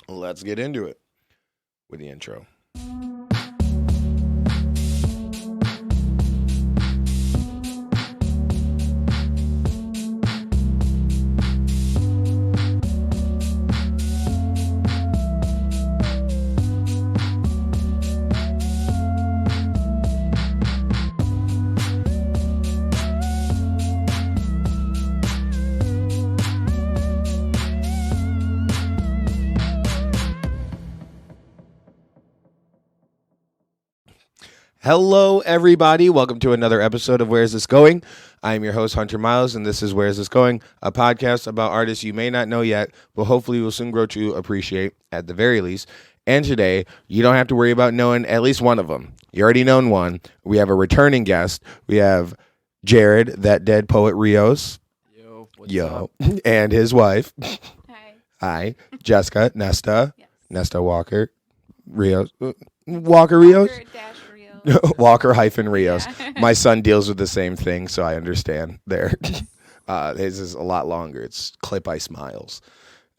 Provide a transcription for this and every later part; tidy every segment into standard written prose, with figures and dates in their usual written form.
let's get into it with the intro. Hello, everybody. Welcome to another episode of Where's This Going? I am your host, Hunter Miles, and this is Where's This Going, a podcast about artists you may not know yet, but hopefully will soon grow to appreciate at the very least. And today, you don't have to worry about knowing at least one of them. You already known one. We have a returning guest. We have Jared, that dead poet Rios. What's up? And his wife. Hi. Hi. Jessica, Nesta. Yes. Nesta Walker. Rios. Walker Rios? Walker-Rios. Walker-Rios. Yeah. My son deals with the same thing, so I understand there. His is a lot longer. It's Clip Ice Miles.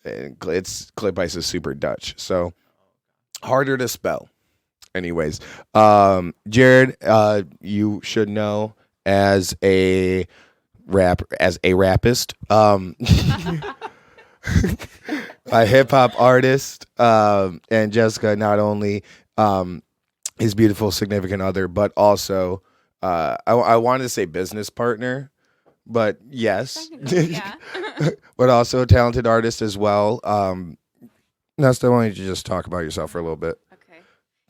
And Clip Ice is super Dutch, so harder to spell. Anyways, Jared, you should know as a rapist, a hip hop artist, and Jessica not only his beautiful significant other, but also I wanted to say business partner, but yes, Yeah. but also a talented artist as well. Nesta, why don't you just talk about yourself for a little bit? Okay.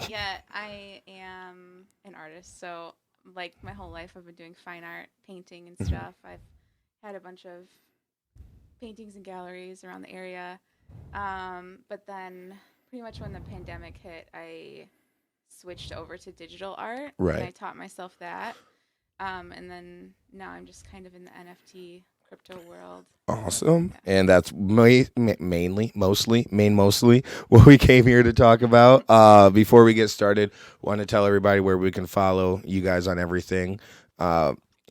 Yeah, I am an artist. So, like, my whole life I've been doing fine art, painting and stuff. I've had a bunch of paintings and galleries around the area. But then pretty much when the pandemic hit, I switched over to digital art. Right. And I taught myself that. And then now I'm just kind of in the NFT crypto world. Awesome. And that's mostly what we came here to talk about. Before we get started, want to tell everybody where we can follow you guys on everything.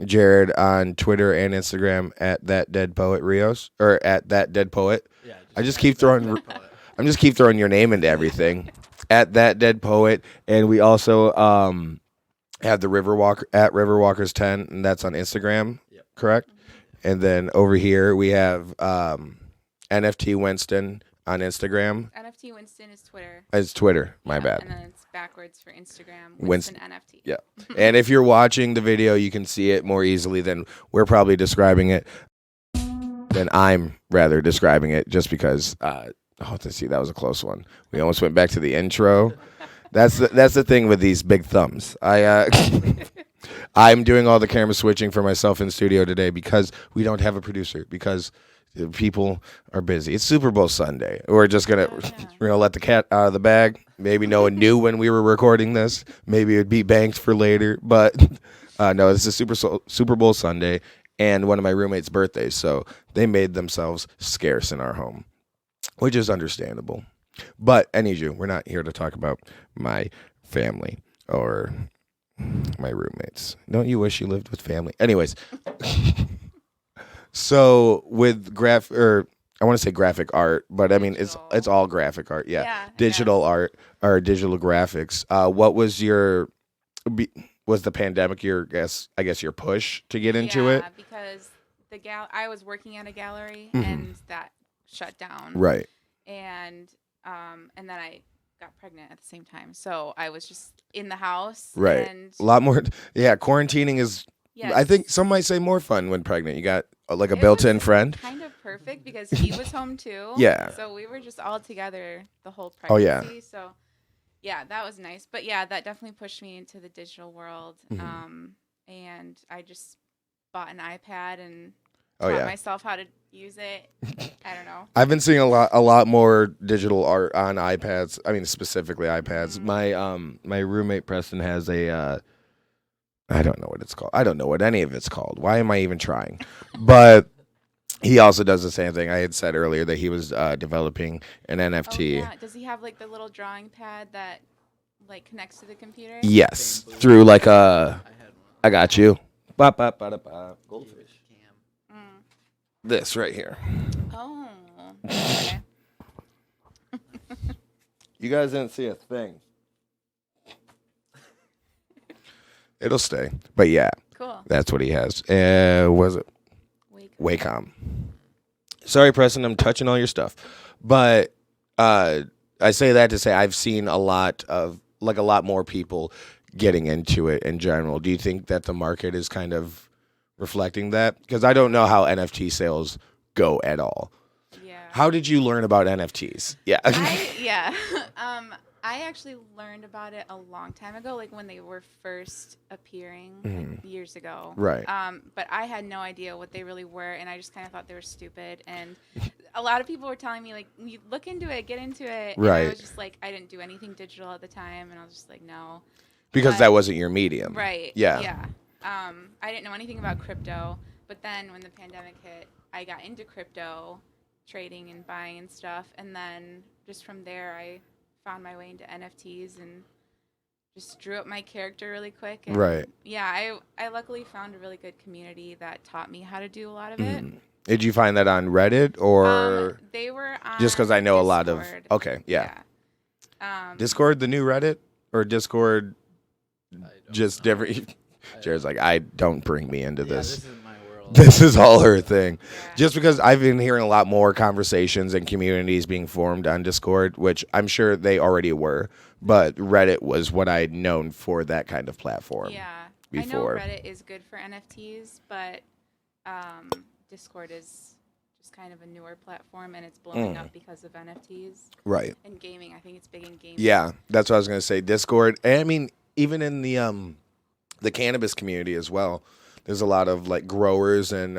Jared on Twitter and Instagram at ThatDeadPoet Rios, or at ThatDeadPoet. Yeah, I'm just keep throwing your name into everything. At ThatDeadPoet, and we also have the Riverwalker at Riverwalkers10, and that's on Instagram. Yep. Correct? And then over here we have NFT Winston on Instagram. NFT Winston is Twitter. It's Twitter. My Yeah, bad. And then it's backwards for Instagram. Winston. Winston NFT. Yeah. And if you're watching the video, you can see it more easily than we're probably describing it. Than I'm rather describing it, just because. Let's see, that was a close one. We almost went back to the intro. That's the thing with these big thumbs. I'm doing all the camera switching for myself in studio today because we don't have a producer, because people are busy. It's Super Bowl Sunday. We're just gonna let the cat out of the bag. Maybe no one knew when we were recording this. Maybe it'd be banked for later. But no, this is Super Bowl Sunday, and one of my roommates' birthdays, so they made themselves scarce in our home, which is understandable. But anywho, we're not here to talk about my family or my roommates. Don't you wish you lived with family? Anyways, so with I want to say graphic art, but I mean it's all graphic art. Yeah, digital art or digital graphics. What was was the pandemic your your push to get into it? Yeah, because I was working at a gallery Mhm. and that shut down. Right. And then I got pregnant at the same time. So I was just in the house. Right. And A lot more. Yeah, quarantining is. yes, I think some might say more fun when pregnant. You got like a it built-in was friend. kind of perfect because he was home too. Yeah. So we were just all together the whole Oh, pregnancy. yeah. So yeah, that was nice. But yeah, that definitely pushed me into the digital world. Mhm. And I just bought an iPad and Oh taught yeah. myself how to use it. I don't know. I've been seeing a lot more digital art on iPads. I mean, specifically iPads. Mhm. My roommate Preston has a. I don't know what it's called. I don't know what any of it's called. Why am I even trying? But he also does the same thing. I had said earlier that he was developing an NFT. Oh, yeah. Does he have like the little drawing pad that like connects to the computer? Yes, through like a. I got you. Ba, ba, ba, da, ba. Goldfish. Mm. This right here. Oh. Okay. You guys didn't see a thing. It'll stay. But yeah, Cool. that's what he has. Was it Wake. Wacom? Sorry, Preston, I'm touching all your stuff. But I say that to say I've seen a lot more people getting into it in general. Do you think that the market is kind of reflecting that? Because I don't know how NFT sales go at all. Yeah. How did you learn about NFTs? Yeah. I actually learned about it a long time ago, like when they were first appearing like, years ago. Right. But I had no idea what they really were, and I just kind of thought they were stupid. And a lot of people were telling me, like, you look into it, get into it. And Right. I was just like, I didn't do anything digital at the time, and I was just like, no. Because that wasn't your medium. Right. Yeah. Yeah. I didn't know anything about crypto, but then when the pandemic hit, I got into crypto trading and buying and stuff, and then just from there, I found my way into NFTs and just drew up my character really quick. And Right. Yeah, I luckily found a really good community that taught me how to do a lot of it. Did you find that on Reddit or they were on just because I know Discord. a lot of? Okay, yeah. Discord, the new Reddit, or Discord, just different. Jared's like, I don't bring me into this. This is my world. This is all her thing. Yeah. Just because I've been hearing a lot more conversations and communities being formed on Discord, which I'm sure they already were, but Reddit was what I had known for that kind of platform. Yeah. Before. I know Reddit is good for NFTs, but Discord is just kind of a newer platform, and it's blowing up because of NFTs. Right. And gaming, I think it's big in gaming. Yeah, that's what I was gonna say. Discord, and I mean, even in the cannabis community as well. There's a lot of like growers and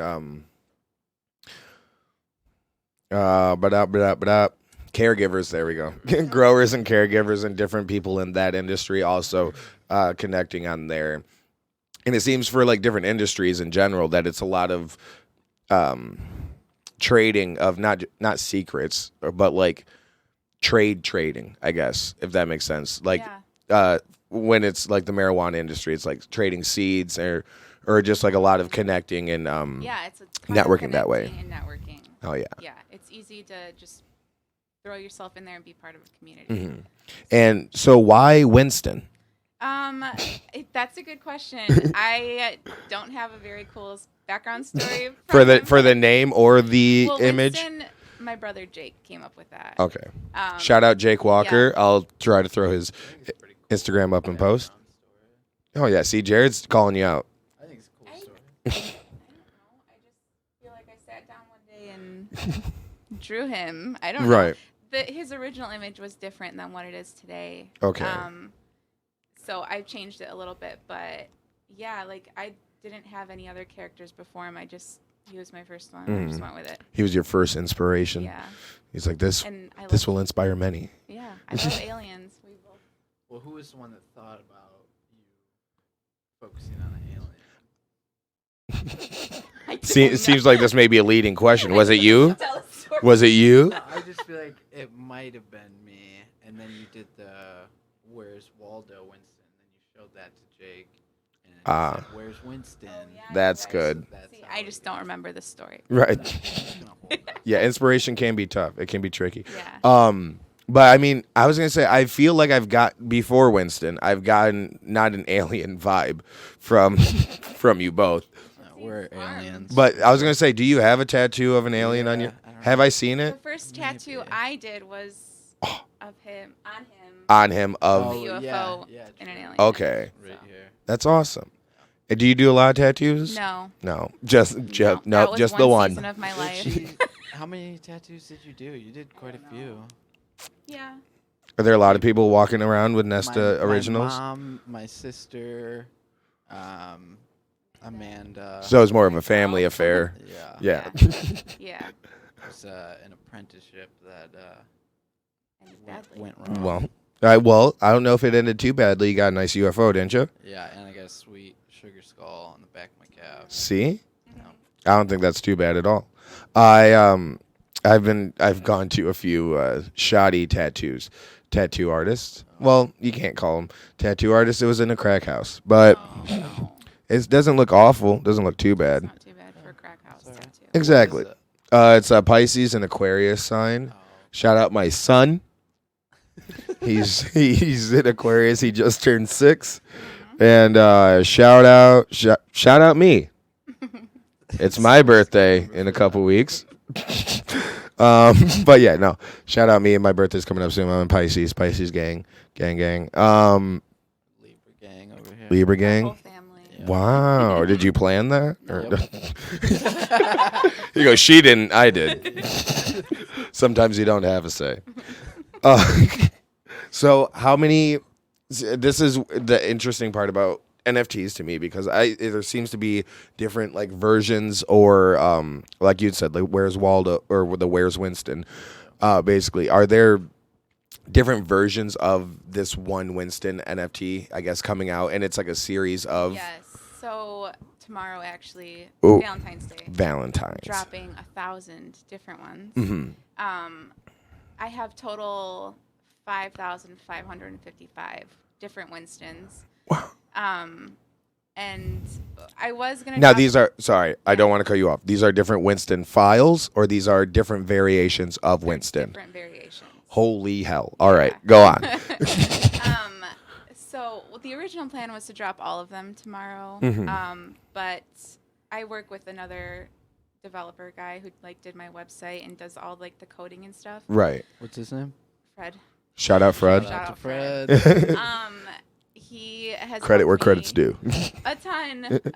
caregivers. There we go. Growers and caregivers and different people in that industry also connecting on there. And it seems for like different industries in general that it's a lot of trading of not secrets, but like trading, I guess, if that makes sense. Like when it's like the marijuana industry, it's like trading seeds or just like a lot of connecting and it's networking that way. And networking. Oh yeah. Yeah, it's easy to just throw yourself in there and be part of a community. And so why Winston? That's a good question. I don't have a very cool background story for the name or the image. Winston, my brother Jake came up with that. Okay. Shout out Jake Walker. Yeah. I'll try to throw his Instagram up and post. Oh yeah, see, Jared's calling you out. I think it's a cool story. I don't know. I just feel like I sat down one day and drew him. I don't know. Right. His original image was different than what it is today. Okay. So I've changed it a little bit, but yeah, like I didn't have any other characters before him. He was my first one. I just went with it. He was your first inspiration. Yeah. He's like, this will inspire many. Yeah. I love aliens. We both. Well, who was the one that thought about you focusing on an alien? It seems like this may be a leading question. Was it you? Was it you? No, I just feel like it might have been me, and then you did the "Where's Waldo, Winston?" Then you showed that to Jake, and you said, "Where's Winston?" That's good. See, I just don't remember the story. Right. Yeah, inspiration can be tough. It can be tricky. Yeah. But I mean, I was gonna say, I feel like before Winston, I've gotten not an alien vibe from you both. We're aliens. But I was gonna say, do you have a tattoo of an alien on you? Have I seen The it? first tattoo I did was of him On him of. a UFO and an alien. Okay, Right here. that's awesome. And do you do a lot of tattoos? No. No, just That was just the one. season of my life. How many tattoos did you do? You did quite a few. Yeah. Are there a lot of people walking around with Nesta originals? My mom, my sister, Amanda. So it's more of a family affair. Yeah. Yeah. Yeah. It was an apprenticeship that Ended badly. went wrong. Well, I don't know if it ended too badly. You got a nice UFO, didn't you? Yeah, and I got a sweet sugar skull on the back of my calf. See? No. I don't think that's too bad at all. I've gone to a few shoddy tattoo artists. Well, you can't call them tattoo artists. It was in a crack house, but No. it doesn't look awful. Doesn't look too bad. It's not too bad for a crack house tattoo. Exactly. What is it? It's a Pisces and Aquarius sign. Oh. Shout out my son. He's in Aquarius. He just turned 6. And shout out me. It's my birthday in a couple weeks. But yeah, no. Shout out me, and my birthday's coming up soon. I'm in Pisces gang. Libra gang over here. Libra My gang. whole family. Yeah. Wow. Did you plan that? Yep. You go, she didn't, I did. Sometimes you don't have a say. So how many, this is the interesting part about NFTs to me, because there seems to be different like versions, or like you said, like Where's Waldo or the Where's Winston. Basically, are there different versions of this one Winston NFT, I guess, coming out, and it's like a series of Yes. So tomorrow, actually, Ooh. Valentine's, dropping 1,000 different ones. Mm-hmm. I have total 5,555 different Winstons. Wow. And I was gonna. Now these are, sorry, I don't want to cut you off. These are different Winston files, or these are different variations of Winston? Different variations. Holy hell. All right, go on. So the original plan was to drop all of them tomorrow. Mhm. But I work with another developer guy who like did my website and does all like the coding and stuff. Right. What's his name? Fred. Shout out Fred. Shout out to Fred. He has Credit helped where me credit's due. a ton. But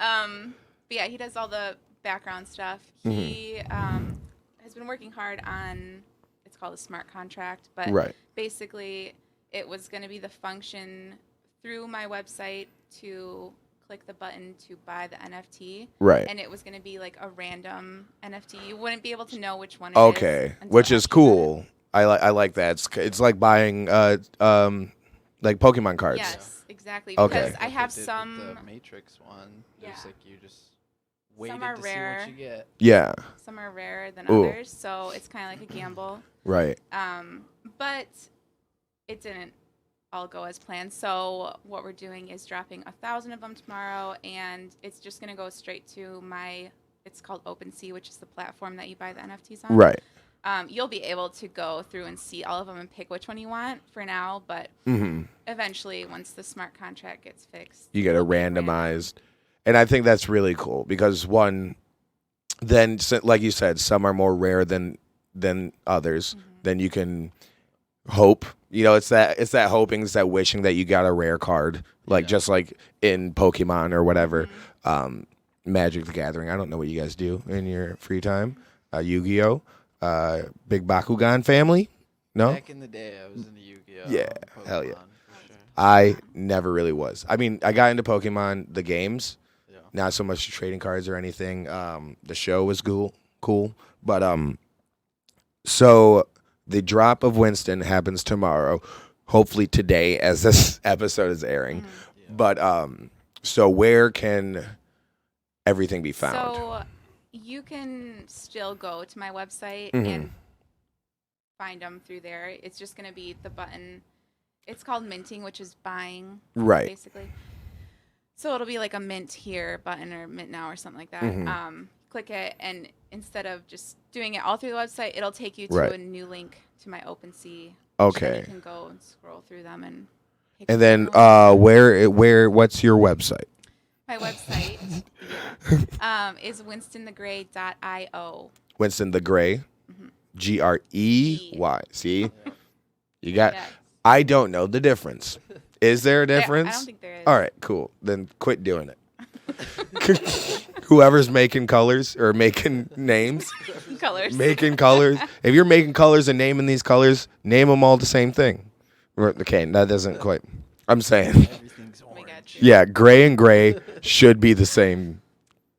yeah, he does all the background stuff. He has been working hard on, it's called a smart contract, but Right. basically it was going to be the function through my website to click the button to buy the NFT. Right. And it was going to be like a random NFT. You wouldn't be able to know which one it is. Okay, until which is after you bought it. cool. I like that. It's like buying like Pokemon cards. Yes, exactly. Okay. Because I have They did some. with the Matrix one. Yeah. It's like you just waited Some are to rare. see what you get. Yeah. Some are rarer than Ooh. others, so it's kind of like a gamble. Right. But it didn't all go as planned. So what we're doing is dropping 1,000 of them tomorrow, and it's just gonna go straight to my. It's called OpenSea, which is the platform that you buy the NFTs on. Right. You'll be able to go through and see all of them and pick which one you want for now, but eventually, once the smart contract gets fixed, You get a it'll be random. randomized, and I think that's really cool because then like you said, some are more rare than others. Then you can hope. You know, it's that hoping, it's that wishing that you got a rare card, like just like in Pokemon or whatever. Magic the Gathering. I don't know what you guys do in your free time. Yu-Gi-Oh. Big Bakugan family. No. Back in the day, I was into Yu-Gi-Oh. Yeah, hell yeah. Pokemon, for sure. I never really was. I mean, I got into Pokemon, the games, Yeah. not so much the trading cards or anything. The show was cool, but so the drop of Winston happens tomorrow, hopefully today as this episode is airing. Yeah. But so where can everything be found? So you can still go to my website Mhm. and find them through there. It's just going to be the button. It's called minting, which is buying, Right. basically. So it'll be like a mint here button or mint now or something like that. Mhm. Click it, and instead of just doing it all through the website, it'll take you to Right. a new link to my OpenSea. Okay. Then you can go and scroll through them and pick And the then one. what's your website? My website is winstonthegray.io. Winston the Gray. Grey. See? You got Yes. I don't know the difference. Is there a difference? I don't think there is. All right, cool. Then quit doing it. Whoever's making colors or making names, Colors. making colors. If you're making colors and naming these colors, name them all the same thing. Okay, that doesn't quite. I'm saying. Everything's We got orange. you. Yeah, gray and gray should be the same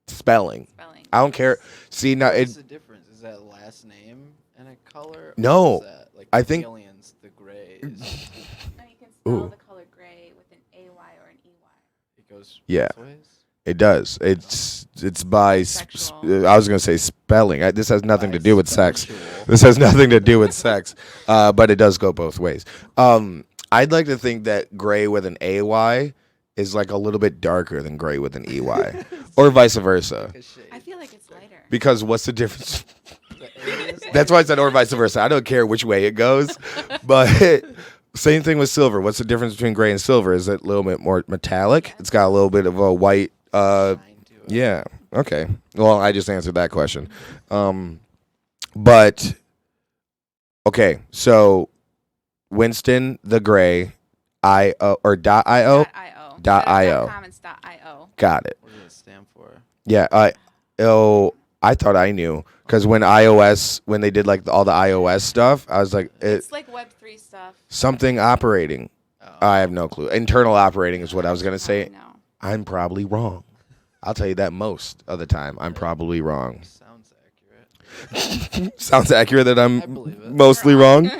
spelling. Spelling. I don't care. See, now What's it. the difference? Is that last name and a color? Or No, is that, like I think- aliens, the Greys. No, you can spell Ooh. the color gray with an AY or an EY. It goes Yeah. both ways. It does. It's by. Sexual. I was gonna say spelling. This has nothing to do with sex. Bisexual. This has nothing to do with sex. But it does go both ways. I'd like to think that gray with an AY is like a little bit darker than gray with an EY, or vice versa. Like a shade. I feel like it's lighter. Because what's the difference? The A is That's why I said or vice versa. I don't care which way it goes, but Same thing with silver. What's the difference between gray and silver? Is it a little bit more metallic? It's got a little bit of a white. Yeah. Okay. Well, I just answered that question. But okay, so Winston the Gray, .io. .io. .io. .io. Got it. What does it stand for? Yeah. I thought I knew because when they did like all the iOS stuff, I was like, It's like Web3 stuff. something operating. Oh. I have no clue. Internal operating is what I was gonna say. No. I'm probably wrong. I'll tell you that most of the time I'm probably wrong. Sounds accurate. Sounds accurate that I I'm believe it. mostly wrong.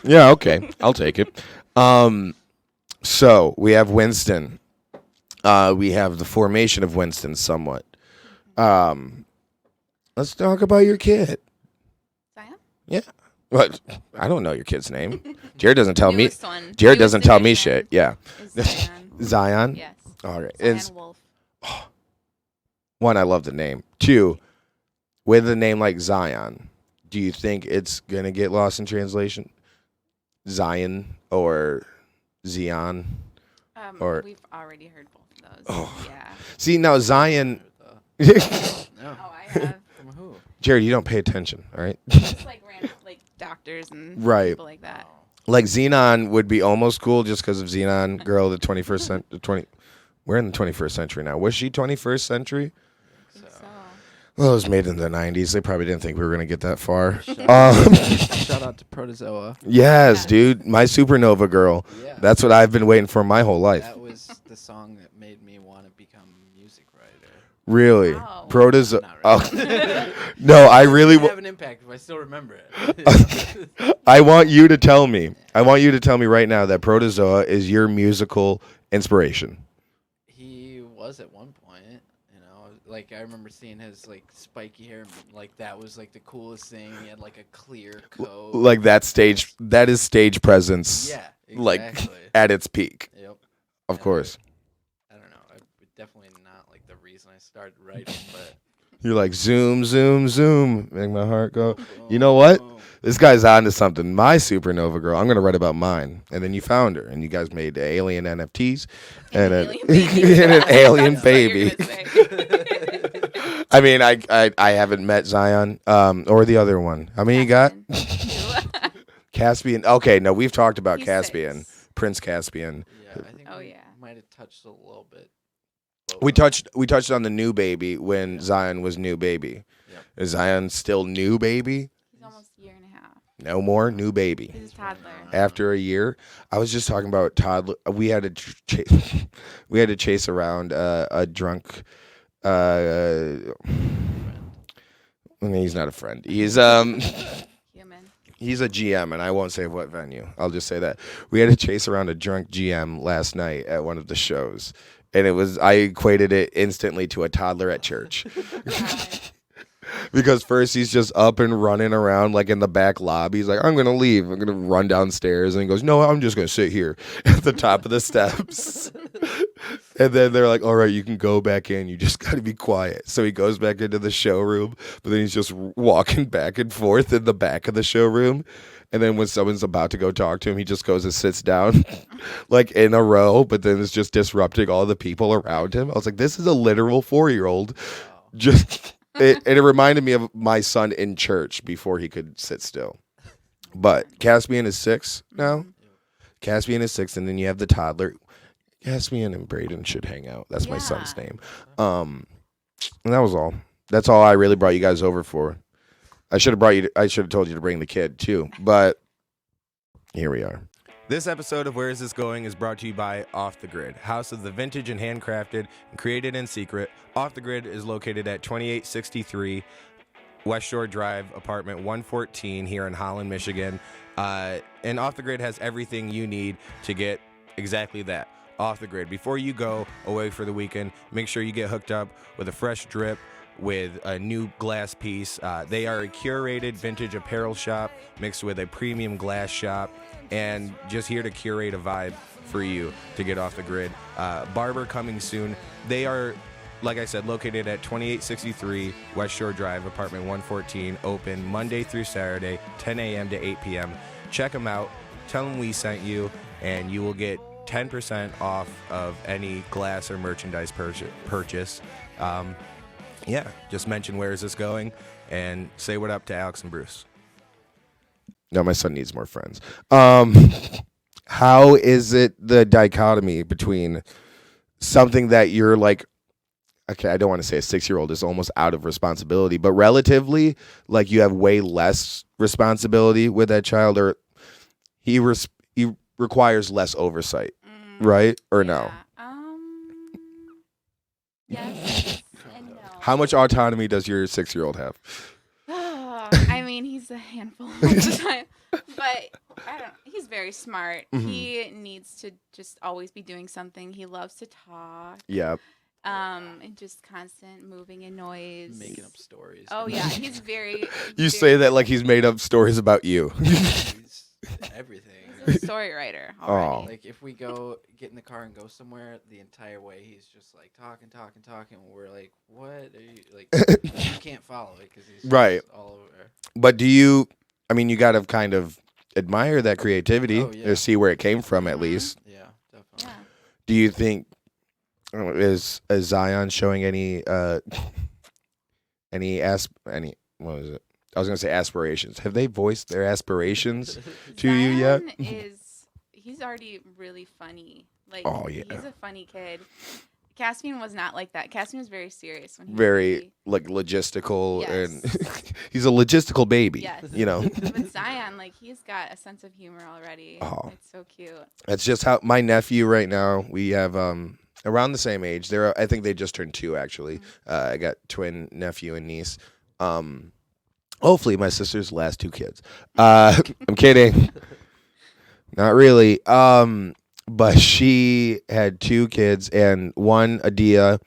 Yeah, okay. I'll take it. So we have Winston. We have the formation of Winston somewhat. Let's talk about your kid. Zion? Yeah. What? I don't know your kid's name. Jared doesn't tell me. Newest one. Jared Newest doesn't tell me edition shit. Yeah. is Zion. Zion? Yes. All right. Zion It's Wolf. one, I love the name. Two, with a name like Zion, do you think it's gonna get lost in translation? Zion or Zion? Or- We've already heard both of those. Oh. Yeah. See, now Zion. No. Oh, I have. From who? Jared, you don't pay attention, all right? Just like random, like doctors and Right. people like that. Like Xenon would be almost cool just because of Xenon Girl, the 21st century. We're in the 21st century now. Was she 21st century? I think so. Well, it was made in the 90s. They probably didn't think we were going to get that far. Shout out to Protozoa. Yes, Yeah. dude. My supernova girl. Yeah. That's what I've been waiting for my whole life. That was the song that made me want to become a music writer. Really? Wow. Protozoa. Not really. No, I really It would have an impact if I still remember it. I want you to tell me. I want you to tell me right now that Protozoa is your musical inspiration. He was at one point, you know, like I remember seeing his like spiky hair, like that was like the coolest thing. He had like a clear coat. Like that is stage presence. Yeah, Like exactly. at its peak. Yep. Of course. I don't know. Definitely not like the reason I started writing, but You're like zoom, zoom, zoom. Make my heart go. You know what? This guy's on to something. My supernova girl, I'm going to write about mine. And then you found her, and you guys made alien NFTs and an alien baby. I mean, I haven't met Zion or the other one. How many you got? Caspian. Okay, no, we've talked about He's Caspian. 6. Prince Caspian. Yeah, I think Oh, we yeah. might have touched a little bit. We touched on the new baby when Zion was new baby. Yep. Is Zion still new baby? He's almost a year and a half. No more new baby. He's a toddler. After a year, I was just talking about toddler. We had to we had to chase around a drunk. He's not a friend. He's Human. he's a GM, and I won't say what venue. I'll just say that we had to chase around a drunk GM last night at one of the shows, and I equated it instantly to a toddler at church. Because first he's just up and running around like in the back lobby. He's like, I'm going to leave. I'm going to run downstairs. And he goes, no, I'm just going to sit here at the top of the steps. And then they're like, all right, you can go back in. You just got to be quiet. So he goes back into the showroom, but then he's just walking back and forth in the back of the showroom. And then when someone's about to go talk to him, he just goes and sits down like in a row, but then it's just disrupting all the people around him. I was like, this is a literal 4-year-old. Just... It reminded me of my son in church before he could sit still. But Caspian is 6 now. Caspian is 6, and then you have the toddler. Caspian and Braden should hang out. That's my son's name. And that was all. That's all I really brought you guys over for. I should have told you to bring the kid too. But here we are. This episode of Where Is This Going is brought to you by Off the Grid, house of the vintage and handcrafted and created in secret. Off the Grid is located at 2863 West Shore Drive, apartment 114 here in Holland, Michigan. And Off the Grid has everything you need to get exactly that. Off the Grid. Before you go away for the weekend, make sure you get hooked up with a fresh drip, with a new glass piece. They are a curated vintage apparel shop mixed with a premium glass shop, and just here to curate a vibe for you to get off the grid. Barber coming soon. They are, like I said, located at 2863 West Shore Drive, apartment 114, open Monday through Saturday, 10 a.m. to 8 p.m. Check them out. Tell them we sent you, and you will get 10% off of any glass or merchandise purchase. Yeah, just mention where is this going, and say what up to Alex and Bruce. No, my son needs more friends. How is it the dichotomy between something that you're like, okay, I don't want to say a 6-year-old is almost out of responsibility, but relatively, like you have way less responsibility with that child, or he requires less oversight, right? Or no? Yes and no. How much autonomy does your 6-year-old have? I mean, he's a handful of the time, but he's very smart. Mm-hmm. He needs to just always be doing something. He loves to talk. Yeah. And just constant moving and noise. Making up stories. Oh yeah, he's very. You say that like he's made up stories about you. He's everything. He's a story writer already. Like if we get in the car and go somewhere, the entire way he's just like talking. We're like, what are you like? You can't follow it because he's right all over. But you gotta kind of admire that creativity or see where it came from at least. Yeah, definitely. Yeah. Do you think is Zion showing any what was it? I was gonna say aspirations. Have they voiced their aspirations to you yet? He's already really funny. Like, oh yeah, he's a funny kid. Caspian was not like that. Caspian was very serious when he was like logistical, yes. and he's a logistical baby. Yes. You know. But Zion, like, he's got a sense of humor already. Oh. It's so cute. That's just how my nephew right now. We have around the same age. I think they just turned 2 actually. Mm-hmm. I got twin nephew and niece. Hopefully my sister's last 2 kids. I'm kidding. Not really. But she had 2 kids, and one Adia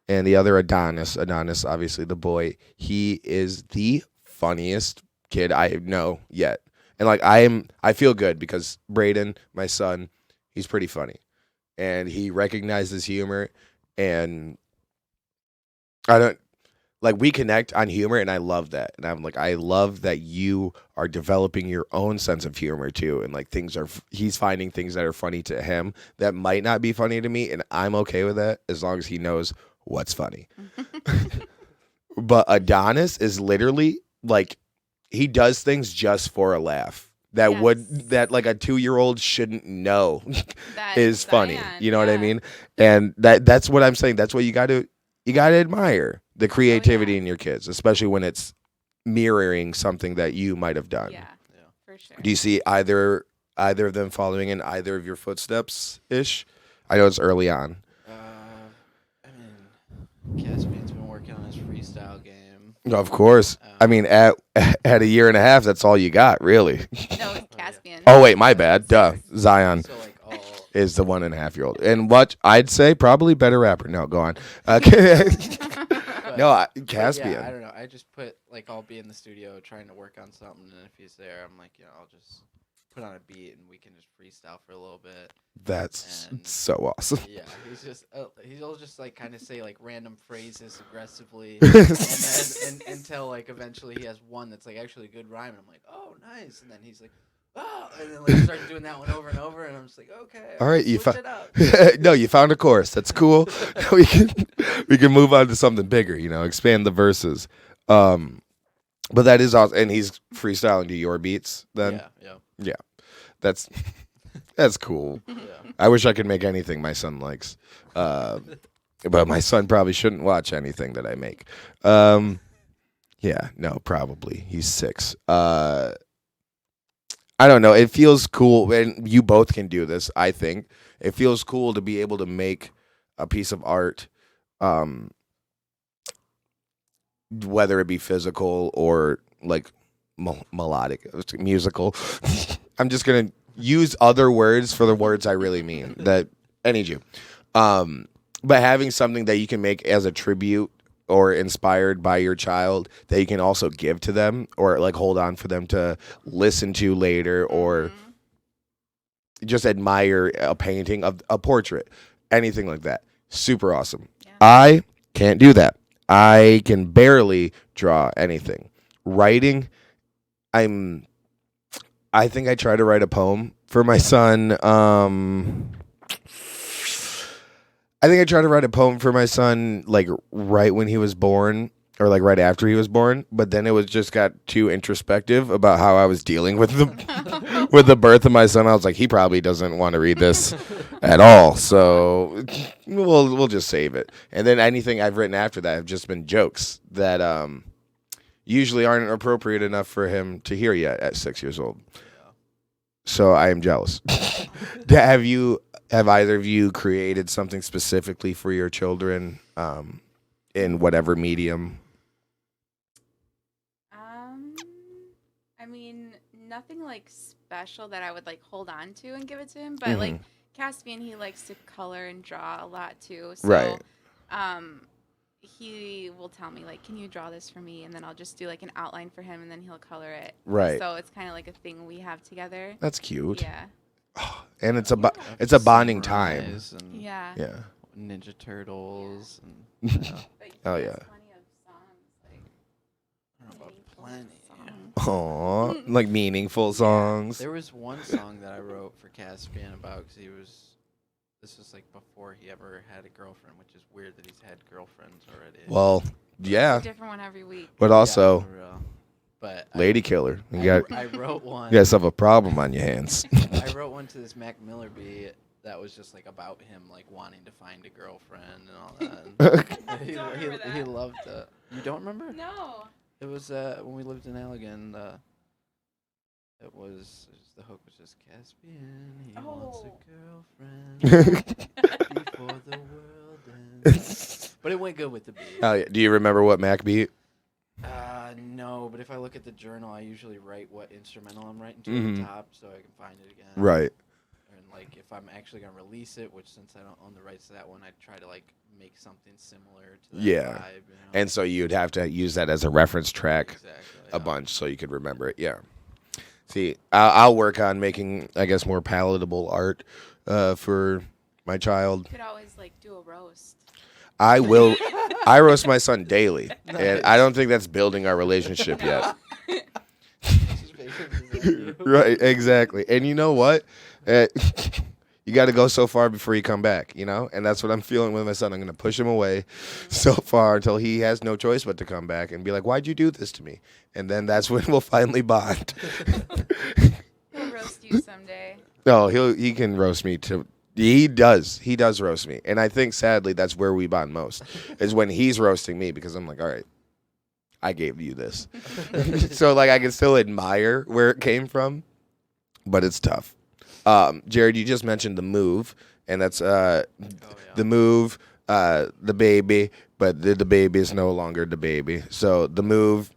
and the other Adonis. Adonis, obviously the boy. He is the funniest kid I know yet. And like I feel good because Braden, my son, he's pretty funny. And he recognizes humor, and we connect on humor, and I love that. And I'm like, I love that you are developing your own sense of humor too, and like he's finding things that are funny to him that might not be funny to me, and I'm okay with that as long as he knows what's funny. But Adonis is literally like, he does things just for a laugh. That like a 2-year-old shouldn't know is funny. You know what I mean? And that's what I'm saying. That's what you got to admire, the creativity in your kids, especially when it's mirroring something that you might have done. Yeah, for sure. Do you see either of them following in either of your footsteps ish? I know it's early on. I mean, Caspian's been working on his freestyle game. Of course. I mean, at a year and a half, that's all you got, really. No, it's Caspian. Oh, wait, my bad. Duh. Zion So like is the 1.5-year-old. And what I'd say, probably better rapper. No, go on. No, Caspian. Yeah, I don't know. I just put like, I'll be in the studio trying to work on something, and if he's there, I'm like, I'll just put on a beat and we can just freestyle for a little bit. That's so awesome. Yeah, he'll just like kind of say like random phrases aggressively, and then until like eventually he has one that's like actually a good rhyme, and I'm like, oh nice, and then he's like, oh, and then like start doing that one over and over, and I'm just like, okay, all right, you found it up. No, you found a course. That's cool. we can move on to something bigger. Expand the verses. But that is awesome, and he's freestyling to your beats. Then yeah, that's cool. Yeah. I wish I could make anything my son likes, but my son probably shouldn't watch anything that I make. Yeah, no, probably he's 6. I don't know. It feels cool, and you both can do this. I think it feels cool to be able to make a piece of art, whether it be physical or like melodic, musical. I'm just gonna use other words for the words I really mean. That I need you. But having something that you can make as a tribute or inspired by your child that you can also give to them, or like hold on for them to listen to later, or just admire a painting of a portrait, anything like that. Super awesome. Yeah. I can't do that. I can barely draw anything. Writing, I think I tried to write a poem For my son, I think I tried to write a poem for my son like right when he was born or like right after he was born, but then it was just got too introspective about how I was dealing with the with the birth of my son. I was like, he probably doesn't want to read this at all, so we'll just save it. And then anything I've written after that have just been jokes that usually aren't appropriate enough for him to hear yet at 6 years old. So I am jealous. Have either of you created something specifically for your children in whatever medium? I mean, nothing like special that I would like hold on to and give it to him, but like Caspian, he likes to color and draw a lot too. So, Right. He will tell me like, "Can you draw this for me?" And then I'll just do like an outline for him, and then he'll color it. Right. So it's kind of like a thing we have together. That's cute. Yeah. And it's a bonding time. Samurais and Yeah. Yeah. Ninja Turtles and But he Oh, has yeah. plenty of songs, like I don't know about meaningful plenty. songs. Aw, like meaningful songs. There was one song that I wrote for Caspian about because this was like before he ever had a girlfriend, which is weird that he's had girlfriends already. Well, yeah, A different one every week. but Yeah, also for real. But lady killer. I wrote one. You got yourself a problem on your hands. I wrote one to this Mac Miller beat that was just like about him like wanting to find a girlfriend and all that. And he that. loved it. You don't remember? No. It was when we lived in Allegan. It was the hook was just Caspian. He wants a girlfriend before the world ends. But it went good with the beat. Oh, yeah. Do you remember what Mac beat? No, but if I look at the journal, I usually write what instrumental I'm writing to at the top so I can find it again. Right. And like if I'm actually gonna release it, which since I don't own the rights to that one, I try to like make something similar to that vibe. You know? And so you'd have to use that as a reference track exactly, a bunch so you could remember it. Yeah. See, I'll work on making, I guess, more palatable art for my child. You could always like do a roast. I will. I roast my son daily, and I don't think that's building our relationship yet. Right, exactly. And you know what? You got to go so far before you come back, you know? And that's what I'm feeling with my son. I'm going to push him away so far until he has no choice but to come back and be like, why'd you do this to me? And then that's when we'll finally bond. He'll roast you someday. No, he can roast me too. He does roast me. And I think, sadly, that's where we bond most, is when he's roasting me because I'm like, all right, I gave you this. So, like, I can still admire where it came from, but it's tough. Jared, you just mentioned The Move, and that's The Move, the baby, but the baby is no longer the baby. So The Move,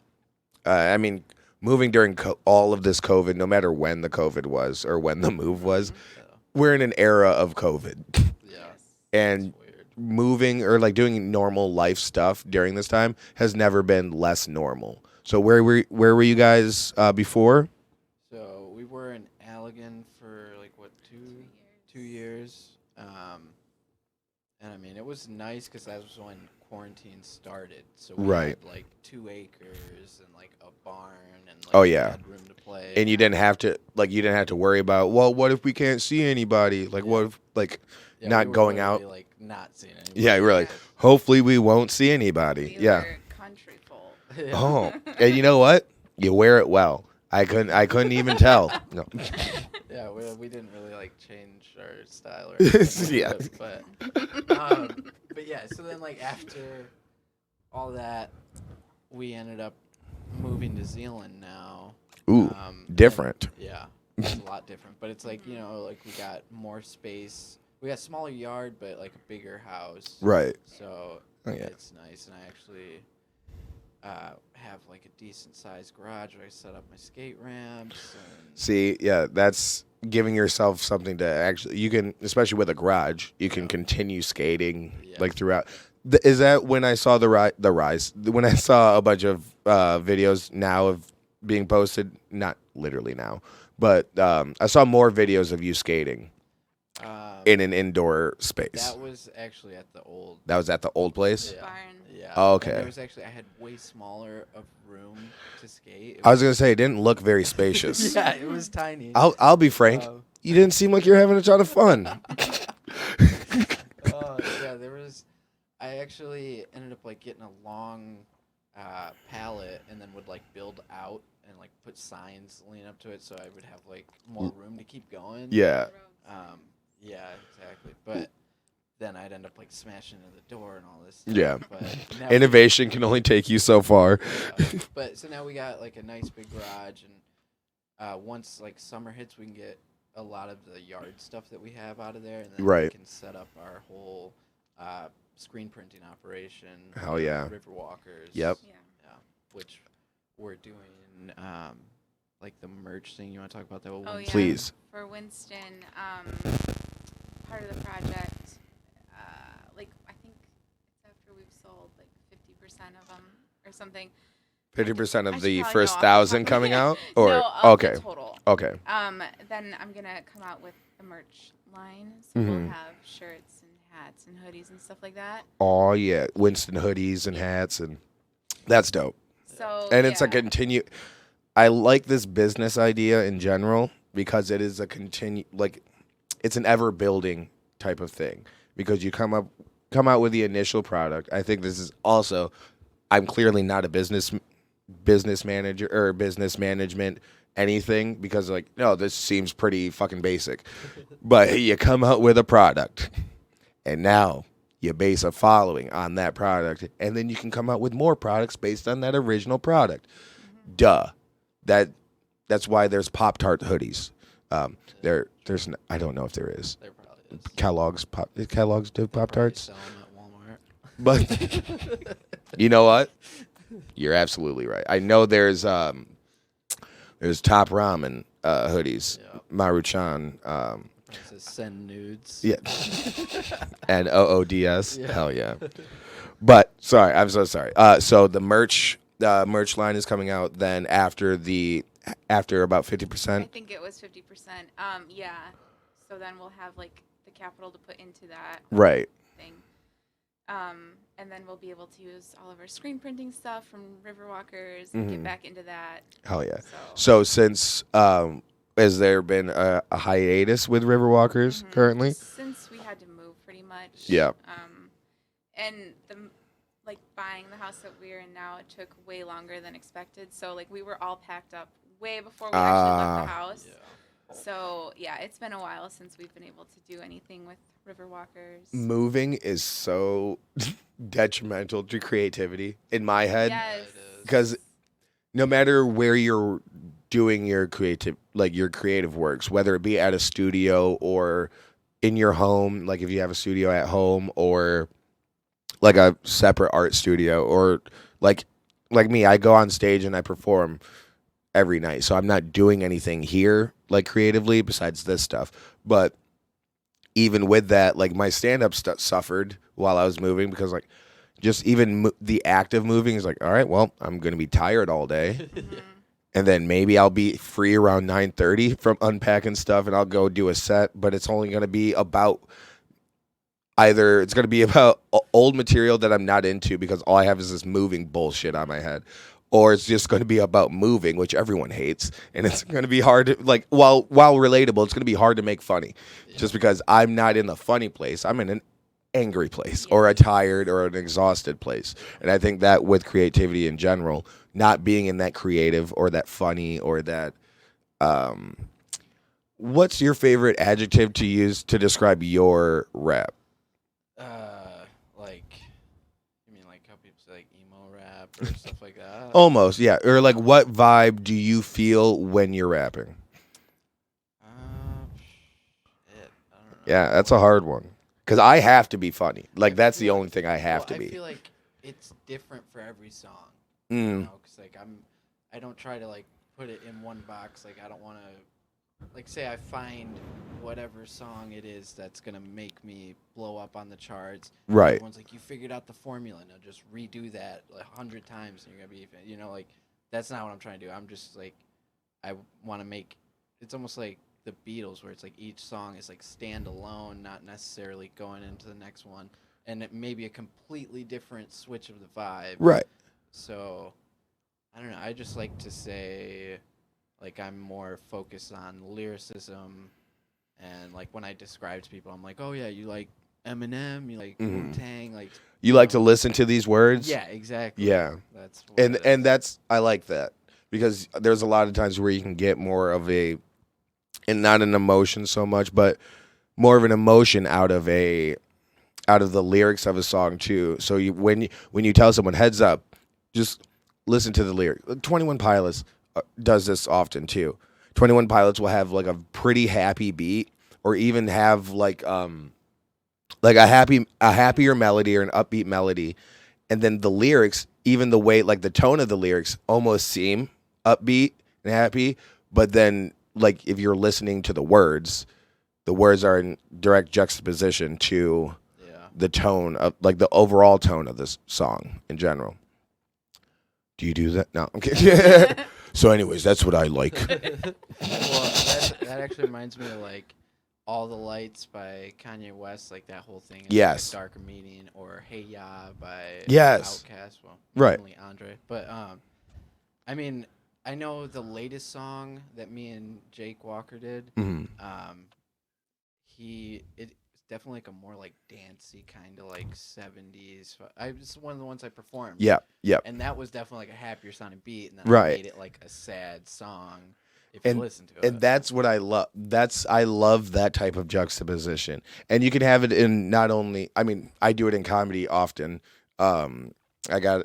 I mean, moving during all of this COVID, no matter when the COVID was or when The Move was, we're in an era of COVID. Yeah. And moving or like doing normal life stuff during this time has never been less normal. So where were you guys before? So we were in Allegan for like what 2 years. And I mean it was nice because that was when quarantine started. So we had like 2 acres and like a barn and like we had room to play. And you didn't have to worry about, well, what if we can't see anybody? Like what if like not going out? Like not seeing anybody. Yeah, we're like, hopefully we won't see anybody. We yeah. were country folk. Oh, and you know what? You wear it well. I couldn't even tell. No. Yeah, we didn't really like change our style or anything. Yeah. But yeah, so then like after all that, we ended up moving to Zealand now. Ooh, different. Yeah, it's a lot different. But it's like, you know, like we got more space. We got a smaller yard, but like a bigger house. Right. So it's nice. And I actually have like a decent sized garage where I set up my skate ramps. See, yeah, that's giving yourself something to actually, you can, especially with a garage, you can continue skating like throughout. Is that when I saw the rise, when I saw a bunch of videos now of being posted, not literally now, but I saw more videos of you skating in an indoor space. That was actually at the old. That was at the old place? Barn. Yeah. Oh, okay. And there was actually, I had way smaller of room to skate. I was going to say, it didn't look very spacious. Yeah, it was tiny. I'll be frank. You didn't seem like you're having a ton of fun. Yeah, I actually ended up like getting a long pallet and then would like build out and like put signs leaning up to it so I would have like more room to keep going. Yeah. Yeah, exactly. But then I'd end up like smashing into the door and all this stuff. Yeah. But now Innovation can only take you so far. but so now we got like a nice big garage, and once like summer hits, we can get a lot of the yard stuff that we have out of there, and then we Right. can set up our whole screen printing operation. Hell yeah. River walkers. Yep. Yeah. Which we're doing. Like the merch thing. You want to talk about that? Oh, yeah. Please. For Winston, part of the project, like I think it's after we've sold like 50% of them or something. 50% I of should the probably first know off the top 1,000 of my coming head. out? Or No, okay. the total. Okay. Then I'm gonna come out with the merch line, so we'll have shirts and hats and hoodies and stuff like that. Oh yeah, Winston hoodies and hats, and that's dope. So And it's a yeah. continue. I like this business idea in general because it is a it's an ever building type of thing because you come out with the initial product. I think this is also, I'm clearly not a business manager or business management anything because like, no, this seems pretty fucking basic, but you come out with a product and now you base a following on that product, and then you can come out with more products based on that original product. Duh. That's why there's Pop-Tart hoodies. There's I don't know if there is. There probably is. Kellogg's do Pop-Tarts? Sell 'em at Walmart. But you know what? You're absolutely right. I know there's Top Ramen hoodies. Yeah. Maruchan. It says send nudes. Yeah. And OODS. Yeah. Hell yeah. But sorry, I'm so sorry. So the merch line is coming out then after about 50%. I think it was 50%. Yeah. So then we'll have like the capital to put into that Right. thing. And then we'll be able to use all of our screen printing stuff from Riverwalkers and get back into that. Hell yeah. So So since has there been a hiatus with Riverwalkers currently? since we had to move pretty much. Yeah. And like buying the house that we're in now, it took way longer than expected. So like we were all packed up way before we actually left the house. Yeah. So yeah, it's been a while since we've been able to do anything with Riverwalkers. Moving is so detrimental to creativity in my head Yes. because no matter where you're doing your creative works, whether it be at a studio or in your home, like if you have a studio at home or like a separate art studio or like me, I go on stage and I perform every night. So I'm not doing anything here like creatively besides this stuff. But even with that, like my stand-up suffered while I was moving because like just even the act of moving is like, all right, well, I'm going to be tired all day. And then maybe I'll be free around 9:30 from unpacking stuff and I'll go do a set, but it's only going to be about either it's going to be about old material that I'm not into because all I have is this moving bullshit on my head, or it's just going to be about moving, which everyone hates, and it's going to be hard to, like, while relatable, it's going to be hard to make funny just because I'm not in the funny place. I'm in an angry place or a tired or an exhausted place. And I think that with creativity in general, not being in that creative or that funny or that what's your favorite adjective to use to describe your rap? Like, you mean like how people say like emo rap or stuff like that? Almost, yeah. Or like what vibe do you feel when you're rapping? Shit, I don't know. Yeah, that's a hard one. Because I have to be funny. Like, that's the only thing I have to I be. feel like it's different for every song. Mm. You know, because like I don't try to like put it in one box. Like I don't want to, like say I find whatever song it is that's gonna make me blow up on the charts. Right. Everyone's like, you figured out the formula. Now just redo that like 100 times, and you're gonna be, you know, like that's not what I'm trying to do. I'm just like, I want to make. It's almost like the Beatles, where it's like each song is like standalone, not necessarily going into the next one, and it may be a completely different switch of the vibe. Right. So, I don't know. I just like to say, like, I'm more focused on lyricism then like when I describe to people, I'm like, oh yeah, you like Eminem, you like Mhm. Wu-Tang, like You like to listen to these words? yeah, exactly. Yeah. That's what it And is. that's I like that because there's a lot of times where you can get more of a and not an emotion so much, but more of an emotion out of the lyrics of a song too. So when you tell someone heads up, just listen to the lyric. 21 Pilots does this often too. 21 Pilots will have like a pretty happy beat or even have like a happier melody or an upbeat melody, and then the lyrics, even the way like the tone of the lyrics almost seem upbeat and happy, but then like if you're listening to the words are in direct juxtaposition to yeah. the tone of like the overall tone of this song in general. Do you do that? No, I'm kidding. So anyways, that's what I like. Well, that actually reminds me of like All the Lights by Kanye West, like that whole thing. Is Yes. Like Darker Meaning or Hey Ya by Yes. Outkast. Well, Right. mainly Andre. But I mean, I know the latest song that me and Jake Walker did. Mhm. It's definitely like a more like dancey kind of like 70s. It's one of the ones I performed. Yep. And that was definitely like a happier sounding beat, and then Right. I made it like a sad song. If you listen to it, And that's what I love. I love that type of juxtaposition. And you can have it in not only, I mean, I do it in comedy often. I got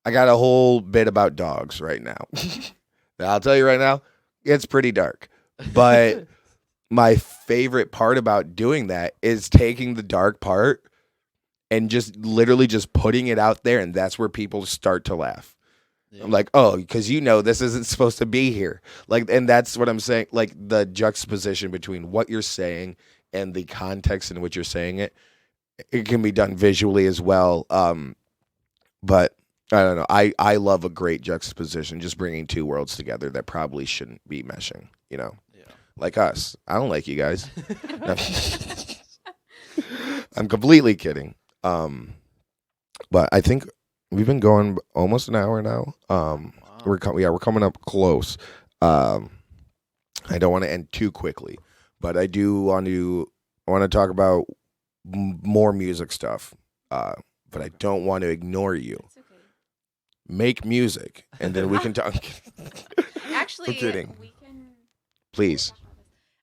a whole bit about dogs right now. I'll tell you right now, it's pretty dark. But my favorite part about doing that is taking the dark part and just literally just putting it out there, and that's where people start to laugh. Yeah. I'm like, oh, because this isn't supposed to be here. Like, and that's what I'm saying. Like the juxtaposition between what you're saying and the context in which you're saying it, it can be done visually as well. But I don't know. I love a great juxtaposition, just bringing two worlds together that probably shouldn't be meshing. You know, Yeah. like us. I don't like you guys. I'm completely kidding. But I think we've been going almost an hour now. Wow. We're coming up close. I don't want to end too quickly, but I do want to talk about more music stuff. But I don't want to ignore you. It's okay. Make music, and then we can talk. Actually, I'm kidding. we can. Please.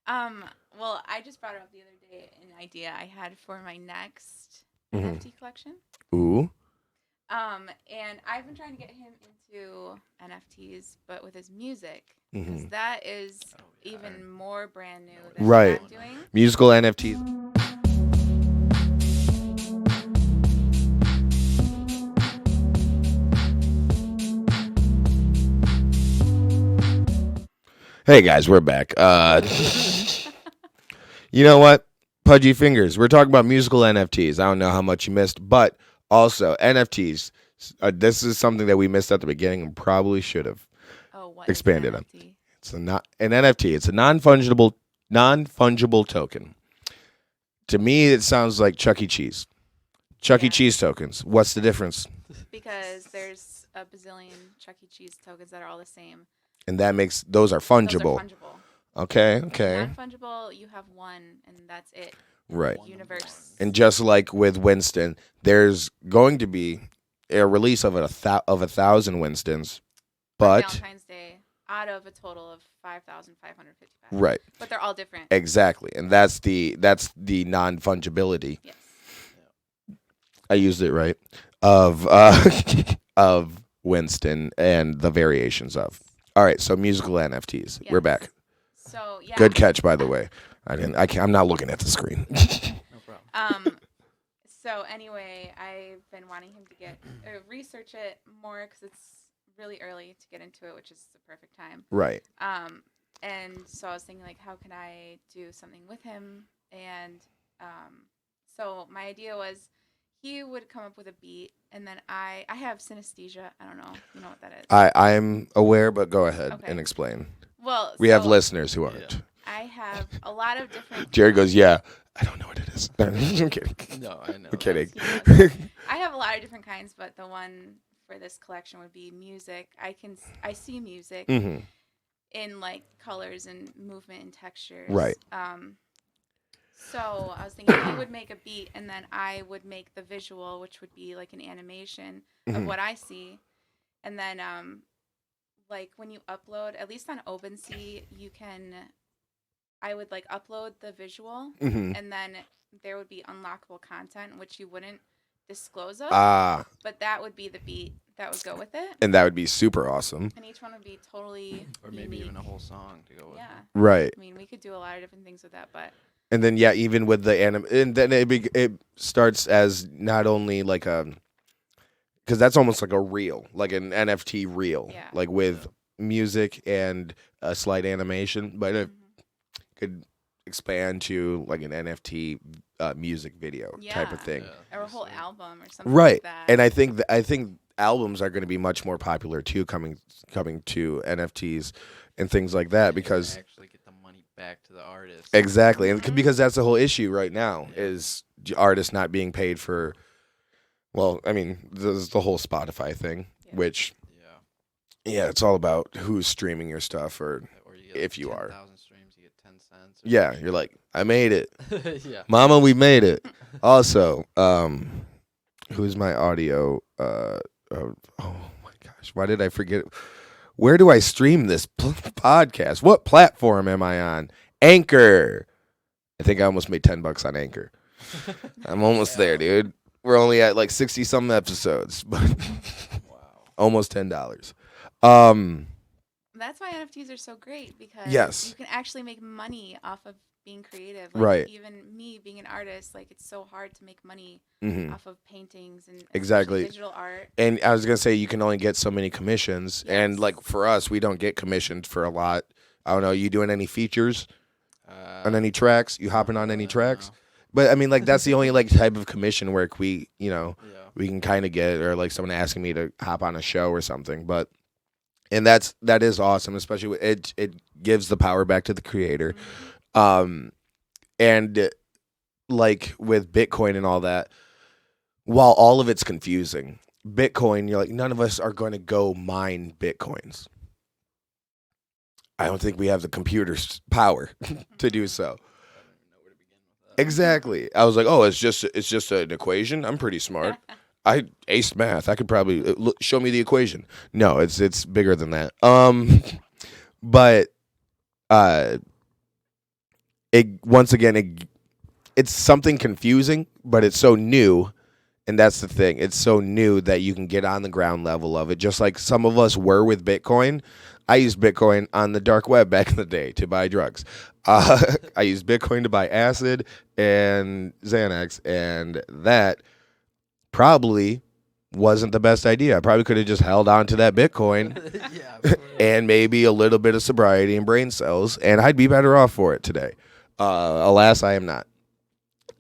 Well, I just brought it up the other day, an idea I had for my next Mhm. NFT collection. Ooh. And I've been trying to get him into NFTs, but with his music, because Mhm. that is yeah, even more brand new than Right. what I'm doing. Musical NFTs. Hey guys, we're back. You know what? Pudgy fingers. We're talking about musical NFTs. I don't know how much you missed, but also NFTs. This is something that we missed at the beginning and probably should have Oh, what expanded is on. an NFT? It's an NFT. It's a non-fungible token. To me, it sounds like Chuck E. Cheese. Chuck E. Yeah. Cheese tokens. What's the difference? Because there's a bazillion Chuck E. Cheese tokens that are all the same. And that makes those are fungible. Those are fungible. Okay. Non-fungible, you have one, and that's it. Right. Universe. And just like with Winston, there's going to be a release of 1,000 Winstons, On but Valentine's Day, out of a total of 5,555. right, But they're all different. exactly, and that's the non-fungibility. Yes. I used it right of of Winston and the variations of. All right, so musical NFTs. We're Yes. back. So yeah. Good catch, by the way. I'm not looking at the screen. No problem. So anyway, I've been wanting him to research it more because it's really early to get into it, which is the perfect time. Right. And so I was thinking, like, how can I do something with him? And so my idea was he would come up with a beat, and then I have synesthesia. I don't know if you know what that is. I'm aware, but go ahead Okay. and explain. Well, We have so listeners who aren't. I have a lot of different. Jared goes, yeah, I don't know what it is. I'm kidding. No, I know. I'm kidding. I have a lot of different kinds, but the one for this collection would be music. I see music, Hmm. in like colors and movement and textures. Right. So I was thinking he would make a beat and then I would make the visual, which would be like an animation of what I see. And then like when you upload, at least on OpenSea, I would like upload the visual and then there would be unlockable content which you wouldn't disclose of. But that would be the beat that would go with it. And that would be super awesome. And each one would be totally or maybe unique. even a whole song to go with. Yeah. Right. I mean, we could do a lot of different things with that, but And then even with the and then it starts as not only like because that's almost like a reel, like an NFT reel, like with music and a slight animation, but it could expand to like an NFT music video type of thing, or a whole album or something right? Like that. And I think albums are going to be much more popular too, coming to NFTs and things like that, because actually get the money back to the artist. Exactly, and because that's the whole issue right now is artists not being paid for. Well, I mean, there's the whole Spotify thing, which it's all about who's streaming your stuff, or you get if you are. 10,000 streams, you get 10 cents. Yeah, you're like, I made it, Yeah. Mama, we made it. Also, who's my audio? Oh my gosh, why did I forget? Where do I stream this podcast? What platform am I on? Anchor. I think I almost made $10 on Anchor. I'm almost there, dude. We're only at like 60 some episodes, but almost $10. That's why NFTs are so great, because you can actually make money off of being creative. Like, right. Even me being an artist, like it's so hard to make money off of paintings and digital art. And I was gonna say you can only get so many commissions, and like for us, we don't get commissioned for a lot. I don't know. You doing any features on any tracks? You hopping on any tracks? No. But I mean, like that's the only like type of commission work we we can kind of get, or like someone asking me to hop on a show or something. But that is awesome, especially with it gives the power back to the creator. And like with Bitcoin and all that, while all of it's confusing, Bitcoin, you're like, none of us are going to go mine Bitcoins. I don't think we have the computer's power to do so. Exactly. I was like, oh, it's just an equation. I'm pretty smart. I aced math. I could probably show me the equation. No, it's bigger than that. But it's something confusing, but it's so new, and that's the thing. It's so new that you can get on the ground level of it, just like some of us were with Bitcoin. I used Bitcoin on the dark web back in the day to buy drugs. I used Bitcoin to buy acid and Xanax, and that probably wasn't the best idea. I probably could have just held on to that Bitcoin and maybe a little bit of sobriety and brain cells, and I'd be better off for it today. Alas, I am not.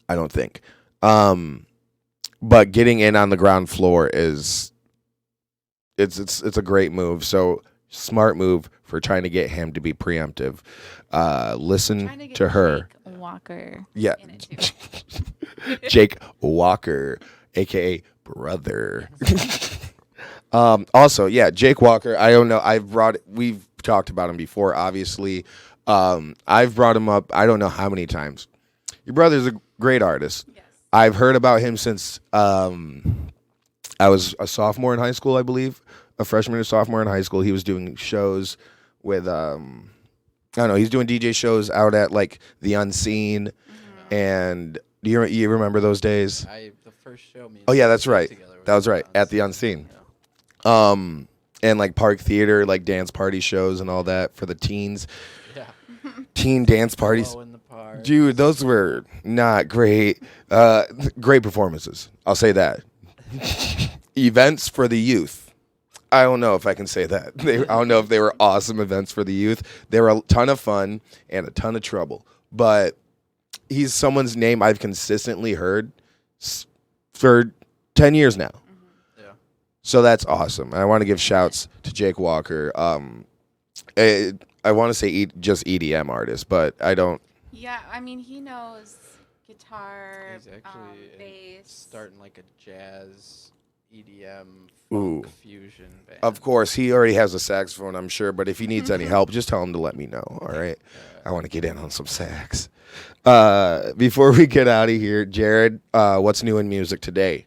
I don't think. But getting in on the ground floor it's a great move. So smart move for trying to get him to be preemptive. Listen to her. Jake Walker. Yeah. Jake Walker, aka brother. Also, yeah, Jake Walker. I don't know. We've talked about him before, obviously. I've brought him up I don't know how many times. Your brother's a great artist. Yes. I've heard about him since I was a sophomore in high school, I believe. A freshman or sophomore in high school. He was doing shows with I don't know, he's doing DJ shows out at like the Unseen. And do you remember those days? The first show. Oh yeah, that's right. That was right. At the Unseen. Yeah. And like Park Theater, like dance party shows and all that for the teens. Yeah. Teen dance parties. Dude, those were not great. Great performances. I'll say that. Events for the youth. I don't know if I can say that. I don't know if they were awesome events for the youth. They were a ton of fun and a ton of trouble. But he's someone's name I've consistently heard for 10 years now. Yeah. So that's awesome. And I want to give shouts to Jake Walker. I want to say just EDM artist, but I don't. Yeah, I mean, he knows guitar, He's actually bass. starting like a jazz EDM Ooh. funk fusion band. Of course, he already has a saxophone, I'm sure. But if he needs any help, just tell him to let me know. All right, I want to get in on some sax. Before we get out of here, Jared, what's new in music today?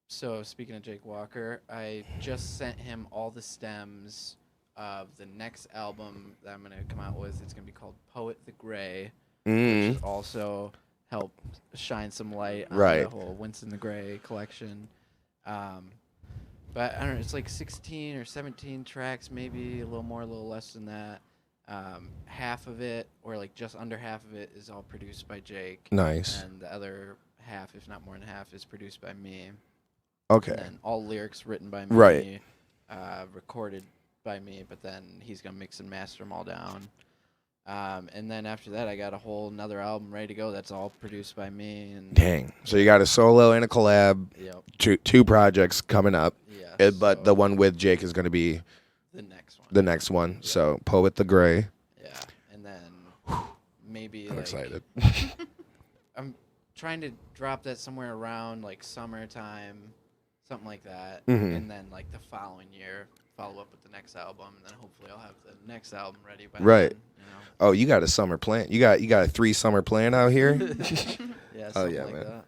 So speaking of Jake Walker, I just sent him all the stems of the next album that I'm gonna come out with. It's gonna be called Poet the Gray, which also help shine some light on Right. the whole Winston the Gray collection. But I don't know, it's like 16 or 17 tracks, maybe a little more, a little less than that. Half of it, or like just under half of it, is all produced by Jake. Nice. And the other half, if not more than half, is produced by me. Okay. And then all lyrics written by me, Right. Recorded by me, but then he's gonna mix and master them all down. And then after that, I got a whole another album ready to go. That's all produced by me. And Dang. So you got a solo and a collab. Yep. Two projects coming up. Yeah. But so the one with Jake is going to be the next one. the next one. Yeah. So Poet the Gray. Yeah. And then maybe I'm like excited. I'm trying to drop that somewhere around like summertime, something like that. Mhm. And then like the following year, follow up with the next album, and then hopefully I'll have the next album ready by Right. then, you know? Oh, you got a summer plan. You got a 3 summer plan out here. Yeah. Oh, Something yeah, like man. that.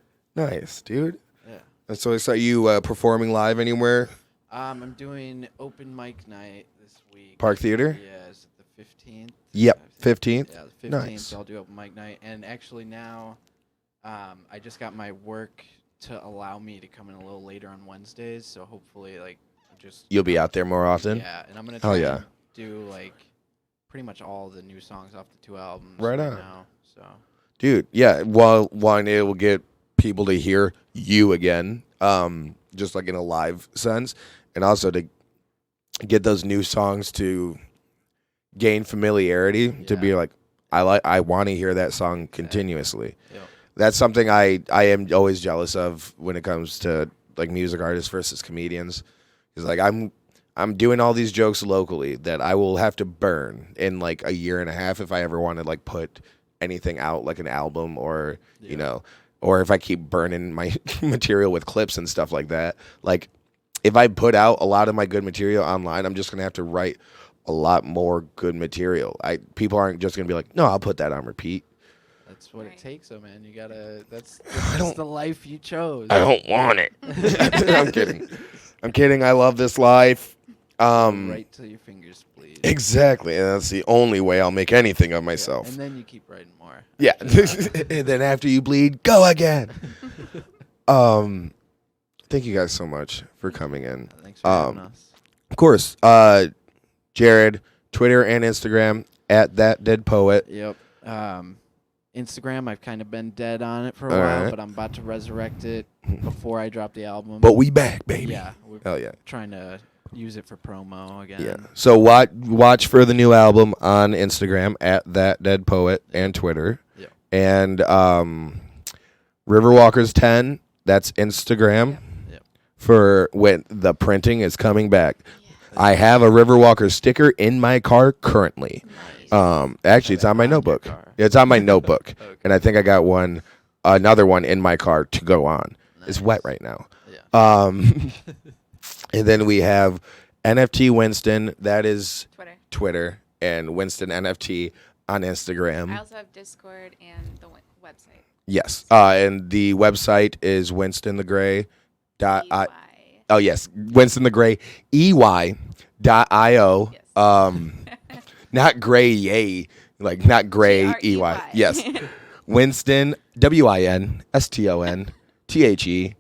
Nice, dude. Yeah. And so are you performing live anywhere? I'm doing open mic night this week. Park Theater? Yeah, is it the 15th? Yep, I think. 15th. Yeah, the 15th. Nice. I'll do open mic night. And actually now, I just got my work to allow me to come in a little later on Wednesdays. So hopefully, like, just You'll be out there more often? yeah. And I'm gonna Hell try yeah. to do like pretty much all the new songs off the 2 albums Right on. now. So Dude, yeah. Well, one, it will get people to hear you again, just like in a live sense, and also to get those new songs to gain familiarity, to be Yeah. like, I want to hear that song continuously. Yep. That's something I am always jealous of when it comes to like music artists versus comedians. Is like I'm doing all these jokes locally that I will have to burn in like a year and a half if I ever want to like put anything out, like an album or you Yeah. know, or if I keep burning my material with clips and stuff like that. Like if I put out a lot of my good material online, I'm just gonna have to write a lot more good material. People aren't just gonna be like, no, I'll put that on repeat. that's what Right. it takes, though, man. You gotta. That's don't- the life you chose. I don't want it. I'm kidding. I'm kidding. I love this life. Right till your fingers bleed. Exactly, and that's the only way I'll make anything of Yeah, myself. and then you keep writing more. Yeah. And then after you bleed, go again. Thank you guys so much for coming in. Thanks for having us. Of course, Jared, Twitter and Instagram at ThatDeadPoet. Yep. Instagram, I've kind of been dead on it for a All while, right. but I'm about to resurrect it before I drop the album. But we back, baby. yeah, we're Hell yeah. trying to use it for promo again. Yeah. So watch for the new album on Instagram at ThatDeadPoet and Twitter. Yep. And Riverwalkers 10, that's Instagram. Yep. For when the printing is coming back. Yeah. I have a Riverwalker sticker in my car currently. Nice. Actually, it's on my On your notebook. car. Yeah, it's on my notebook. Okay. And I think I got another one in my car to go on. It's wet right now. Yeah. And then we have NFT Winston, that is Twitter. Twitter, and Winston NFT on I Instagram. also have Discord and the website. Yes. And the website is winstonthegray. EY. Oh, yes. WinstonTheGray, EY.io. Yes. Not gray, yay. Like, not gray, EY. G-R-E-Y. Yes. Winston, WINSTON, THEGREY.